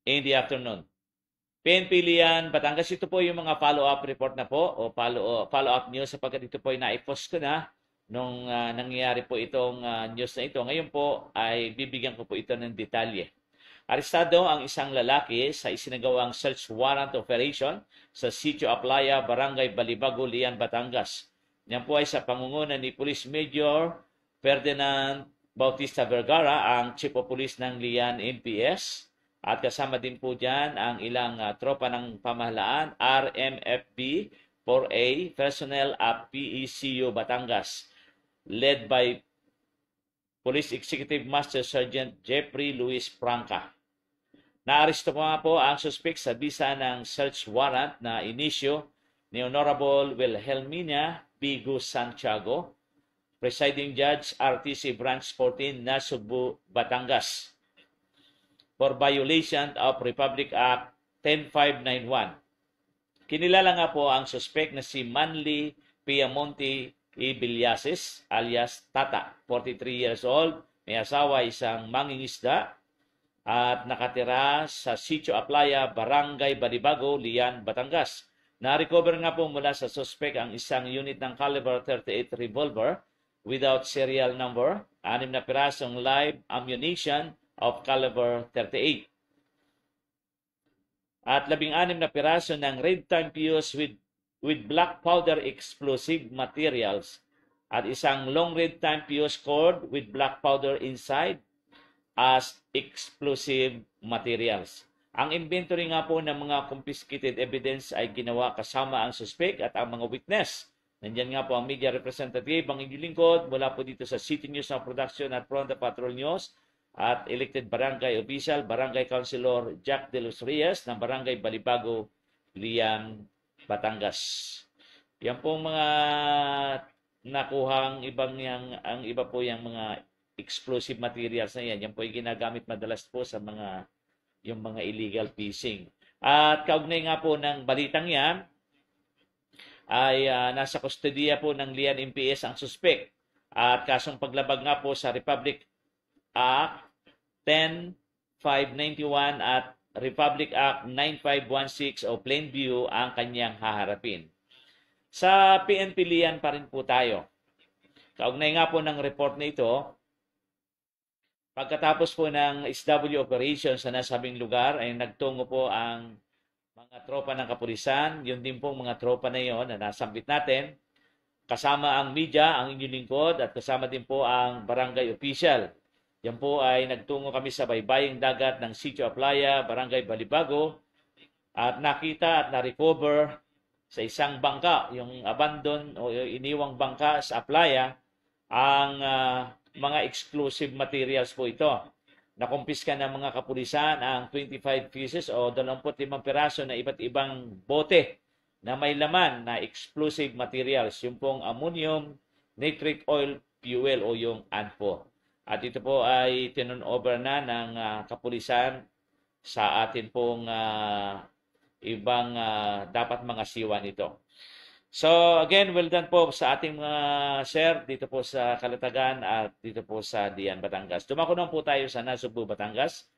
in the afternoon. PNP Lian, Batangas, ito po yung mga follow-up report na po o follow-up news sapagkat ito po ay na-post ko na nung nangyayari po itong news na ito. Ngayon po ay bibigyan ko po ito ng detalye. Arestado ang isang lalaki sa isinagawang search warrant operation sa Sitio Aplaya, Barangay Balibago, Lian, Batangas. Yan po ay sa pangunguna ni Police Major Ferdinand Bautista Vergara, ang Chief of Police ng Lian MPS. At kasama din po dyan ang ilang tropa ng pamahalaan, RMFB 4A, personnel at PECU Batangas, led by Police Executive Master Sergeant Jeffrey Luis Franca. Naaresto po ang suspect sa bisa ng search warrant na inisyo ni Honorable Wilhelmina Bigo Santiago, Presiding Judge RTC Branch 14, Nasugbu, Batangas, for violation of Republic Act 10591. Kinilala nga po ang suspect na si Manly Piamonte Ibillases alias Tata, 43 years old, may asawa, isang mangingisda at nakatira sa Sitio Aplaya, Barangay Balibago, Lian, Batangas. Na-recover nga po mula sa suspect ang isang unit ng caliber 38 revolver without serial number, 6 na pirasong live ammunition of caliber 38 at 16 na piraso ng red time fuse with black powder explosive materials at isang long red time fuse cord with black powder inside as explosive materials. Ang inventory nga po ng mga confiscated evidence ay ginawa kasama ang suspect at ang mga witness. Nandiyan nga po ang media representative, ang inyong lingkod mula po dito sa City News na Production at Fronda Patrol News, at elected barangay official, Barangay Councilor Jack De Los Reyes ng Barangay Balibago, Lian, Batangas. Yan pong mga nakuhang ang iba po yung mga explosive materials na yan. Yan po yung ginagamit madalas po sa yung mga illegal fishing. At kaugnay nga po ng balitang yan, ay nasa kustodiya po ng Lian MPS ang suspect at kasong paglabag nga po sa Republic Act 10591 at Republic Act 9516 o Plainview ang kanyang haharapin. Sa PNP Lian pa rin po tayo. Kaugnay nga po ng report na ito, pagkatapos po ng SW operation sa nasabing lugar ay nagtungo po ang mga tropa ng kapulisan, yun din pong mga tropa na yon na nasambit natin, kasama ang media, ang inyong lingkod, at kasama din po ang barangay official. Yan po ay nagtungo kami sa baybaying dagat ng Sitio Aplaya, Barangay Balibago, at nakita at na-recover sa isang bangka, yung abandon o iniwang bangka sa Aplaya, ang mga explosive materials po ito. Nakumpiska ng mga kapulisan ang 25 pieces o 25 piraso na iba't ibang bote na may laman na explosive materials, yung pong ammonium nitric oil fuel o yung ANFO. At ito po ay tinurn-over na ng kapulisan sa atin pong ibang dapat mga siwa nito. So again, well done po sa ating mga share dito po sa Kalatagan at dito po sa Lian, Batangas. Dumako naman po tayo sa Nasugbu, Batangas.